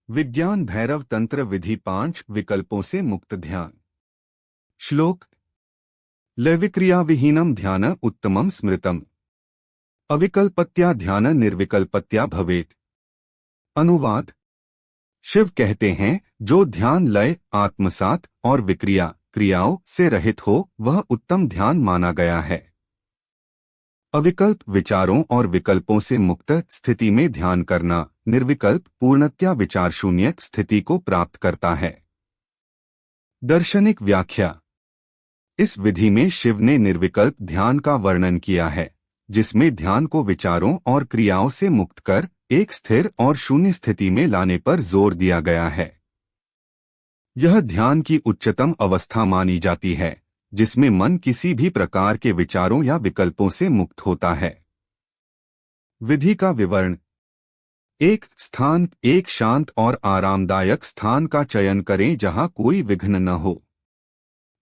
विज्ञान भैरव तंत्र विधि 5 विकल्पों से मुक्त ध्यान। श्लोक। लैविक्रिया विहीनम ध्यान उत्तमम स्मृतम अविकल्पत्या ध्यान निर्विकल्पत्या भवेत्। अनुवाद। शिव कहते हैं, जो ध्यान लय, आत्मसात और विक्रिया क्रियाओं से रहित हो वह उत्तम ध्यान माना गया है। अविकल्प विचारों और विकल्पों से मुक्त स्थिति में ध्यान करना निर्विकल्प पूर्णतया विचार शून्य स्थिति को प्राप्त करता है। दार्शनिक व्याख्या। इस विधि में शिव ने निर्विकल्प ध्यान का वर्णन किया है, जिसमें ध्यान को विचारों और क्रियाओं से मुक्त कर एक स्थिर और शून्य स्थिति में लाने पर जोर दिया गया है। यह ध्यान की उच्चतम अवस्था मानी जाती है, जिसमें मन किसी भी प्रकार के विचारों या विकल्पों से मुक्त होता है। विधि का विवरण। एक स्थान, एक शांत और आरामदायक स्थान का चयन करें जहां कोई विघ्न न हो।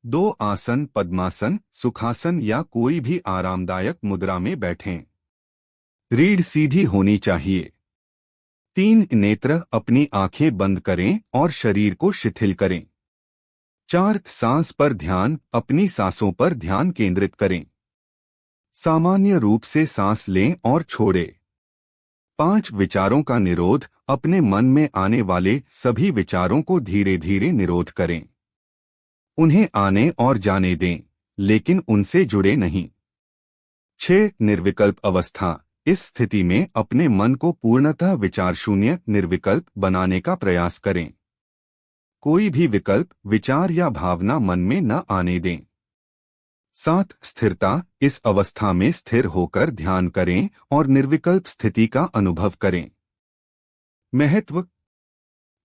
2 आसन, पद्मासन, सुखासन या कोई भी आरामदायक मुद्रा में बैठें। रीढ़ सीधी होनी चाहिए। 3 नेत्र, अपनी आंखें बंद करें और शरीर को शिथिल करें। 4 सांस पर ध्यान, अपनी सांसों पर ध्यान केंद्रित करें। सामान्य रूप से सांस लें और छोड़ें। 5 विचारों का निरोध, अपने मन में आने वाले सभी विचारों को धीरे धीरे निरोध करें। उन्हें आने और जाने दें, लेकिन उनसे जुड़े नहीं। 6 निर्विकल्प अवस्था। इस स्थिति में अपने मन को पूर्णतः विचार शून्य निर्विकल्प बनाने का प्रयास करें। कोई भी विकल्प, विचार या भावना मन में न आने दें। 7 स्थिरता। इस अवस्था में स्थिर होकर ध्यान करें और निर्विकल्प स्थिति का अनुभव करें। महत्व।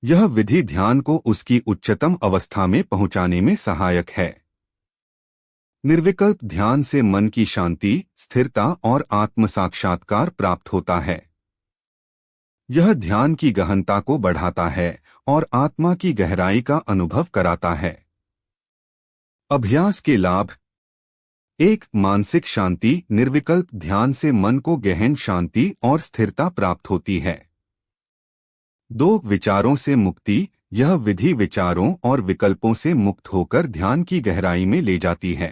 यह विधि ध्यान को उसकी उच्चतम अवस्था में पहुंचाने में सहायक है। निर्विकल्प ध्यान से मन की शांति, स्थिरता और आत्म साक्षात्कार प्राप्त होता है। यह ध्यान की गहनता को बढ़ाता है और आत्मा की गहराई का अनुभव कराता है। अभ्यास के लाभ। 1 मानसिक शांति। निर्विकल्प ध्यान से मन को गहन शांति और स्थिरता प्राप्त होती है। 2 विचारों से मुक्ति। यह विधि विचारों और विकल्पों से मुक्त होकर ध्यान की गहराई में ले जाती है।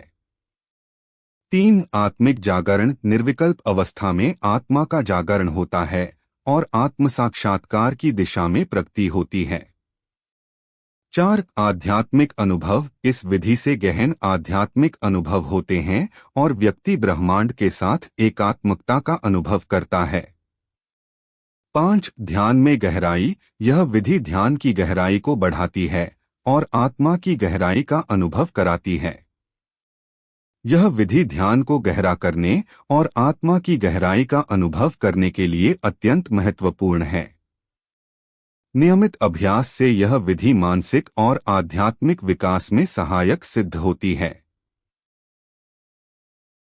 3 आत्मिक जागरण। निर्विकल्प अवस्था में आत्मा का जागरण होता है और आत्म साक्षात्कार की दिशा में प्रगति होती है। 4 आध्यात्मिक अनुभव। इस विधि से गहन आध्यात्मिक अनुभव होते हैं और व्यक्ति ब्रह्मांड के साथ एकात्मकता का अनुभव करता है। 5 ध्यान में गहराई। यह विधि ध्यान की गहराई को बढ़ाती है और आत्मा की गहराई का अनुभव कराती है। यह विधि ध्यान को गहरा करने और आत्मा की गहराई का अनुभव करने के लिए अत्यंत महत्वपूर्ण है। नियमित अभ्यास से यह विधि मानसिक और आध्यात्मिक विकास में सहायक सिद्ध होती है।